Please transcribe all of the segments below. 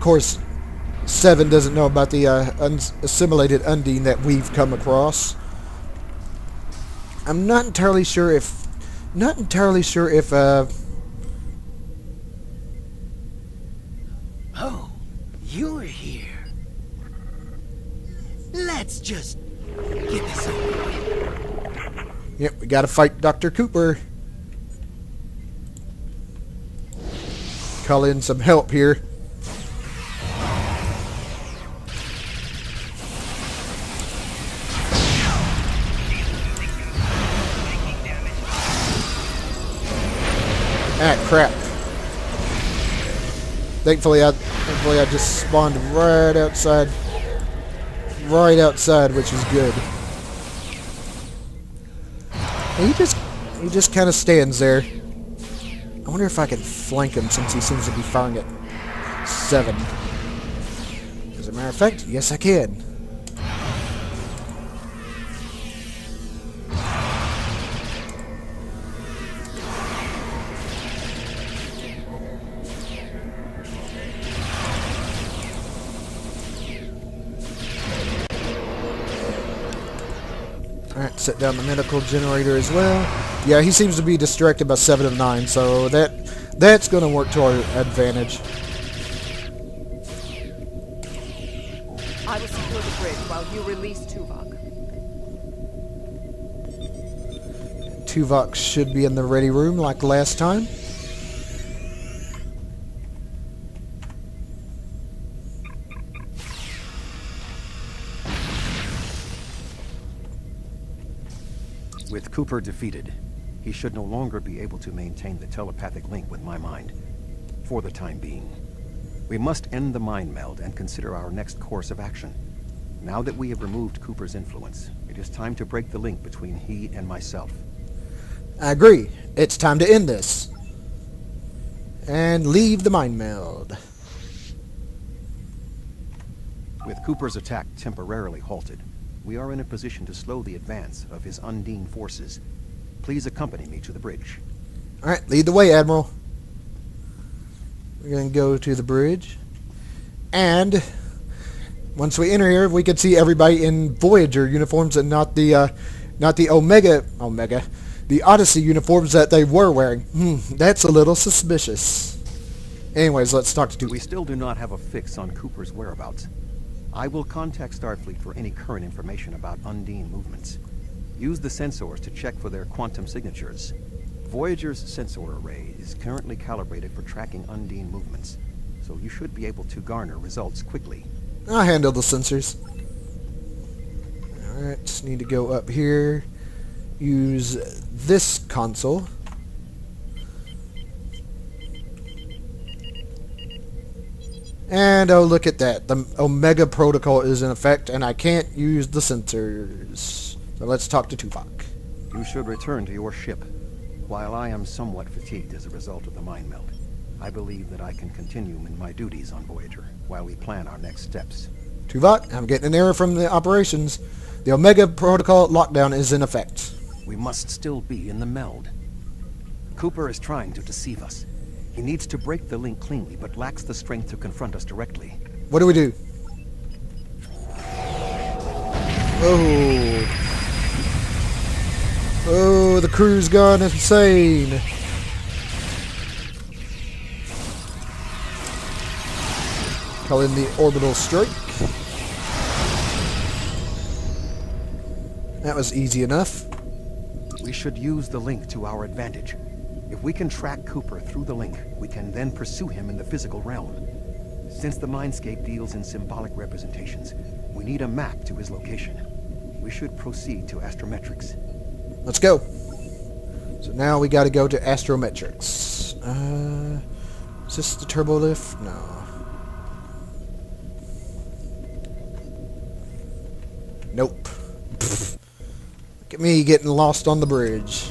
course, Seven doesn't know about the assimilated Undine that we've come across. I'm not entirely sure if... Oh, you're here. Let's just get this over with. Yep, we gotta fight Dr. Cooper. Call in some help here. Ah, crap. Thankfully I just spawned right outside, which is good. And he just kind of stands there. I wonder if I can flank him since he seems to be firing at 7. As a matter of fact, yes I can. Alright, set down the medical generator as well. Yeah, he seems to be distracted by 7 of 9, so that's going to work to our advantage. I will secure the bridge while you release Tuvok. Tuvok should be in the ready room like last time. With Cooper defeated, he should no longer be able to maintain the telepathic link with my mind, for the time being. We must end the mind meld and consider our next course of action. Now that we have removed Cooper's influence, it is time to break the link between he and myself. I agree. It's time to end this. And leave the mind meld. With Cooper's attack temporarily halted, we are in a position to slow the advance of his Undine forces. Please accompany me to the bridge. Alright, lead the way, Admiral. We're going to go to the bridge. And once we enter here, we can see everybody in Voyager uniforms and not the the Odyssey uniforms that they were wearing. That's a little suspicious. Anyways, let's talk to Tuvok. We still do not have a fix on Cooper's whereabouts. I will contact Starfleet for any current information about Undine movements. Use the sensors to check for their quantum signatures. Voyager's sensor array is currently calibrated for tracking Undine movements, so you should be able to garner results quickly. I'll handle the sensors. Alright, just need to go up here. Use this console. And oh, look at that. The Omega Protocol is in effect, and I can't use the sensors. So let's talk to Tuvok. You should return to your ship. While I am somewhat fatigued as a result of the mind meld, I believe that I can continue in my duties on Voyager while we plan our next steps. Tuvok, I'm getting an error from the operations. The Omega Protocol lockdown is in effect. We must still be in the meld. Cooper is trying to deceive us. He needs to break the link cleanly, but lacks the strength to confront us directly. What do we do? Oh. Oh, the crew's gone insane. Call in the orbital strike. That was easy enough. We should use the link to our advantage. If we can track Cooper through the link, we can then pursue him in the physical realm. Since the mindscape deals in symbolic representations, we need a map to his location. We should proceed to astrometrics. Let's go. So now we got to go to astrometrics. Is this the turbo lift? No. Nope. Look at me getting lost on the bridge.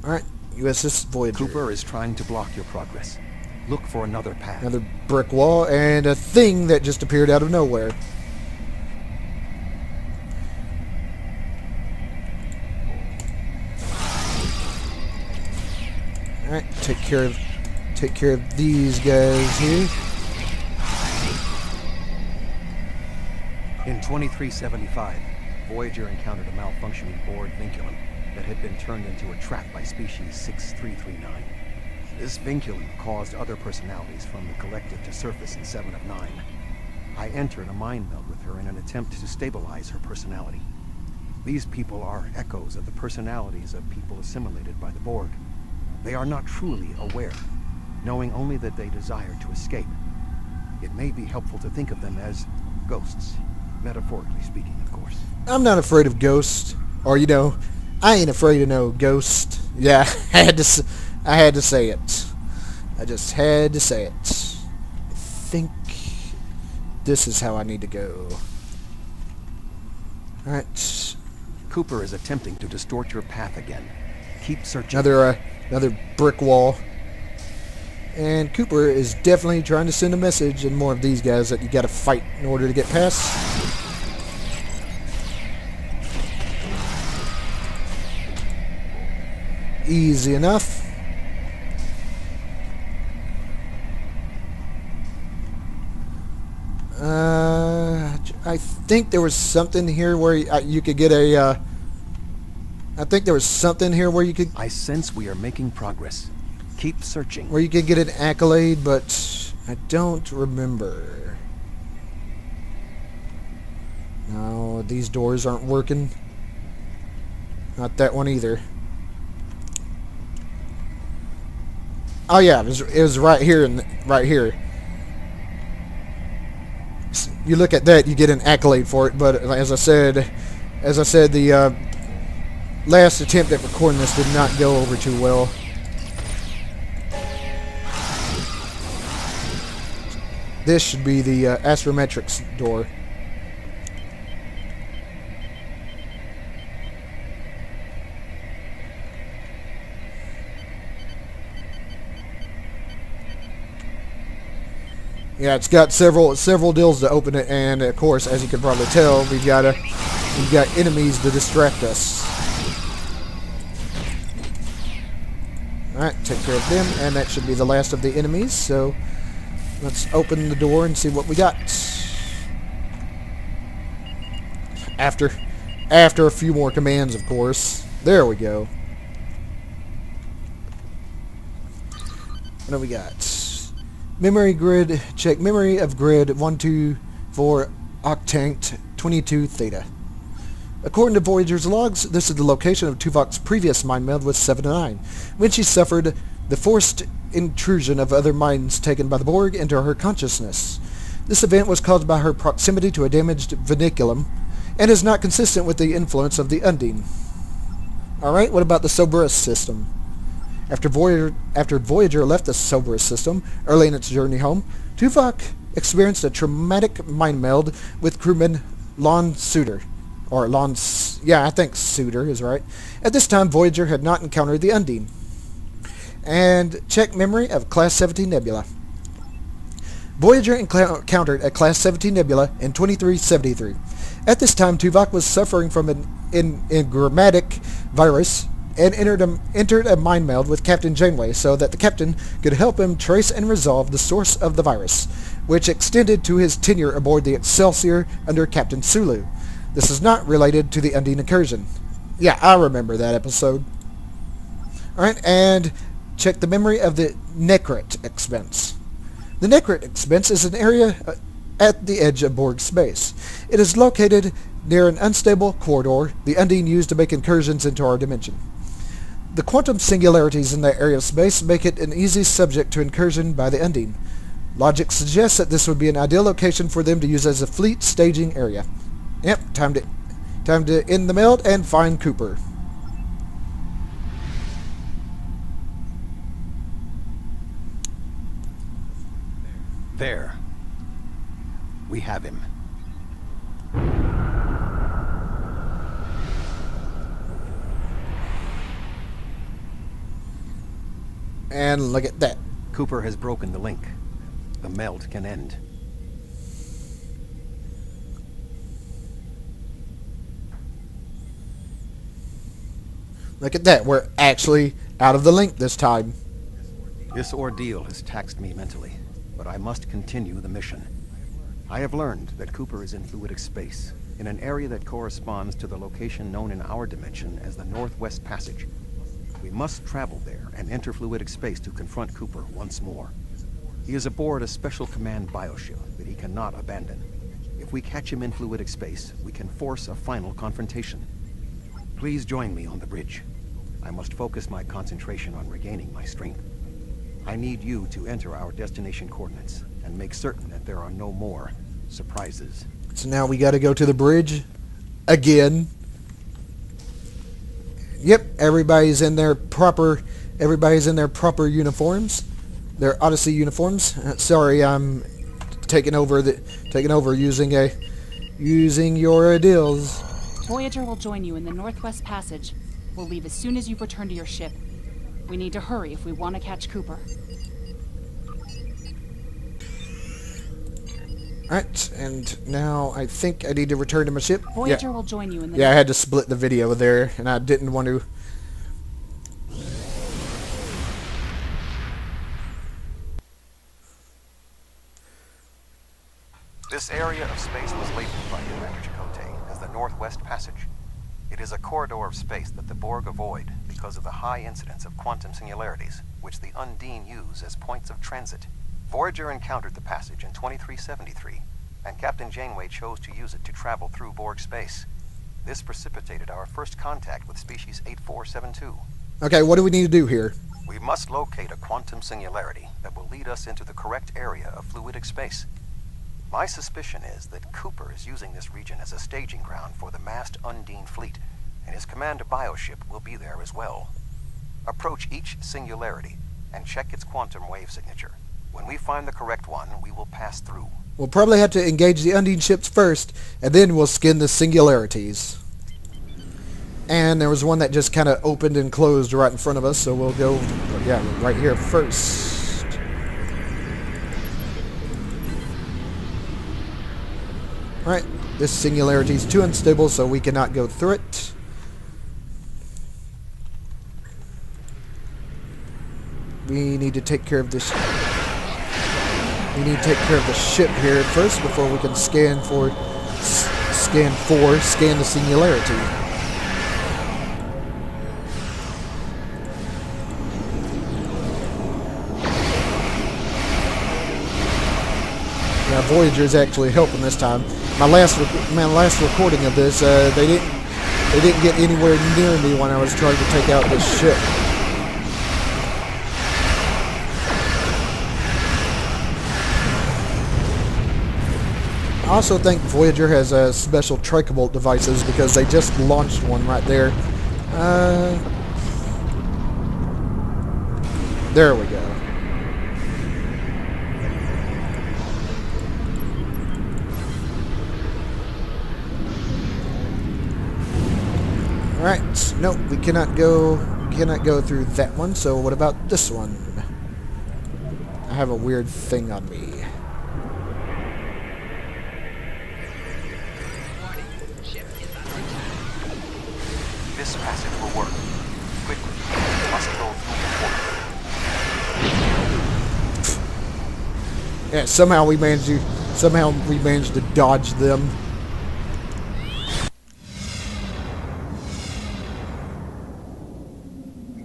Alright, USS Voyager. Cooper is trying to block your progress. Look for another path. Another brick wall and a thing that just appeared out of nowhere. Alright, take care of take care of these guys here. In 2375, Voyager encountered a malfunctioning Borg vinculum that had been turned into a trap by species 6339. This vinculum caused other personalities from the collective to surface in 7 of 9. I entered a mind meld with her in an attempt to stabilize her personality. These people are echoes of the personalities of people assimilated by the Borg. They are not truly aware, knowing only that they desire to escape. It may be helpful to think of them as ghosts, metaphorically speaking, of course. I'm not afraid of ghosts, or you know, I ain't afraid of no ghost. Yeah, I had to say it. I just had to say it. I think this is how I need to go. All right. Cooper is attempting to distort your path again. Keep searching. Another brick wall. And Cooper is definitely trying to send a message, and more of these guys that you got to fight in order to get past. Easy enough. I think there was something here where you could get a. I think there was something here where you could. I sense we are making progress. Keep searching. Where you could get an accolade, but I don't remember. No, these doors aren't working. Not that one either. Oh yeah, it was right here and right here. You look at that, you get an accolade for it. But as I said, the last attempt at recording this did not go over too well. This should be the astrometrics door. Yeah, it's got several deals to open it, and of course, as you can probably tell, we've got enemies to distract us. All right, take care of them, and that should be the last of the enemies. So let's open the door and see what we got. After a few more commands, of course. There we go. What do we got? Memory grid, check memory of grid 124 octant 22 theta. According to Voyager's logs, this is the location of Tuvok's previous mind meld with 7-9, when she suffered the forced intrusion of other minds taken by the Borg into her consciousness. This event was caused by her proximity to a damaged vinculum, and is not consistent with the influence of the Undine. Alright, what about the Cerberus system? After Voyager left the Cerberus system early in its journey home, Tuvok experienced a traumatic mind meld with crewman Lon Suter. I think Suter is right. At this time, Voyager had not encountered the Undine. And check memory of Class 17 Nebula. Voyager encountered a Class 17 Nebula in 2373. At this time, Tuvok was suffering from an engrammatic virus and entered a mind meld with Captain Janeway so that the captain could help him trace and resolve the source of the virus, which extended to his tenure aboard the Excelsior under Captain Sulu. This is not related to the Undine incursion. Yeah, I remember that episode. Alright, and check the memory of the Necret expense. The Necret expense is an area at the edge of Borg space. It is located near an unstable corridor the Undine used to make incursions into our dimension. The quantum singularities in that area of space make it an easy subject to incursion by the Undine. Logic suggests that this would be an ideal location for them to use as a fleet staging area. Yep, time to end the meld and find Cooper. There. We have him. And look at that. Cooper has broken the link. The meld can end. Look at that. We're actually out of the link this time. This ordeal has taxed me mentally, but I must continue the mission. I have learned that Cooper is in fluidic space, in an area that corresponds to the location known in our dimension as the Northwest Passage. We must travel there and enter fluidic space to confront Cooper once more. He is aboard a special command bioship that he cannot abandon. If we catch him in fluidic space, we can force a final confrontation. Please join me on the bridge. I must focus my concentration on regaining my strength. I need you to enter our destination coordinates and make certain that there are no more surprises. So now we got to go to the bridge again. Yep, everybody's in their proper uniforms. Their Odyssey uniforms. Sorry, I'm taking over using your deals. Voyager will join you in the Northwest Passage. We'll leave as soon as you've returned to your ship. We need to hurry if we want to catch Cooper. Alright, and now I think I need to return to my ship. Voyager will join you in the... Yeah, I had to split the video there, and I didn't want to... This area of space was labeled by Commander Chakotay as the Northwest Passage. It is a corridor of space that the Borg avoid because of the high incidence of quantum singularities, which the Undine use as points of transit. Voyager encountered the passage in 2373, and Captain Janeway chose to use it to travel through Borg space. This precipitated our first contact with species 8472. Okay, what do we need to do here? We must locate a quantum singularity that will lead us into the correct area of fluidic space. My suspicion is that Cooper is using this region as a staging ground for the massed Undine fleet, and his command bioship will be there as well. Approach each singularity and check its quantum wave signature. When we find the correct one, we will pass through. We'll probably have to engage the Undine ships first, and then we'll skin the singularities. And there was one that just kind of opened and closed right in front of us, so we'll go, yeah, right here first. Alright, this singularity is too unstable, so we cannot go through it. We need to take care of this. We need to take care of the ship here first before we can scan the singularity. Now Voyager is actually helping this time. My last recording of this, they didn't get anywhere near me when I was trying to take out this ship. I also think Voyager has special Tricobolt devices because they just launched one right there. There we go. Alright, nope, we cannot go through that one, so what about this one? I have a weird thing on me. This passage will work. Quickly, we must go through the portal. Yeah, somehow we managed to dodge them.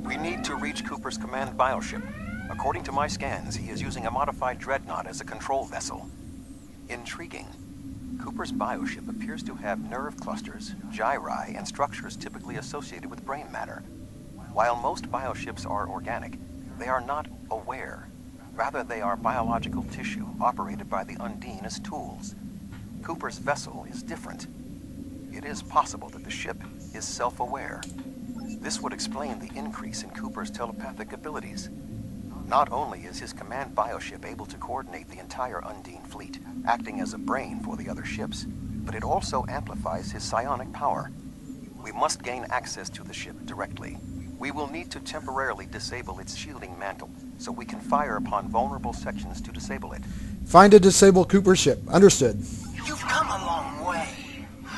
We need to reach Cooper's command bioship. According to my scans, he is using a modified dreadnought as a control vessel. Intriguing. Cooper's bioship appears to have nerve clusters, gyri, and structures typically associated with brain matter. While most bioships are organic, they are not aware. Rather, they are biological tissue operated by the Undine as tools. Cooper's vessel is different. It is possible that the ship is self-aware. This would explain the increase in Cooper's telepathic abilities. Not only is his command bioship able to coordinate the entire Undine fleet, acting as a brain for the other ships, but it also amplifies his psionic power. We must gain access to the ship directly. We will need to temporarily disable its shielding mantle, so we can fire upon vulnerable sections to disable it. Find and disable Cooper's ship. Understood. You've come a long way,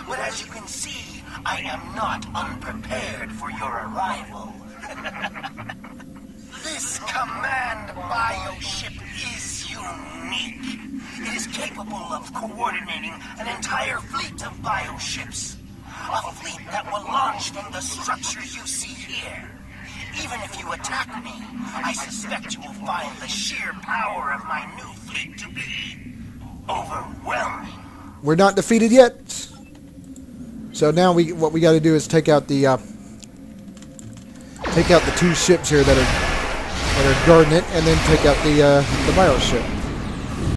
but as you can see, I am not unprepared for your arrival. This command bioship is unique. It is capable of coordinating an entire fleet of bioships. A fleet that will launch from the structures you see here. Even if you attack me, I suspect you will find the sheer power of my new fleet to be overwhelming. We're not defeated yet. So now what we got to do is take out the two ships here that are guarding it, and then take out the bioship.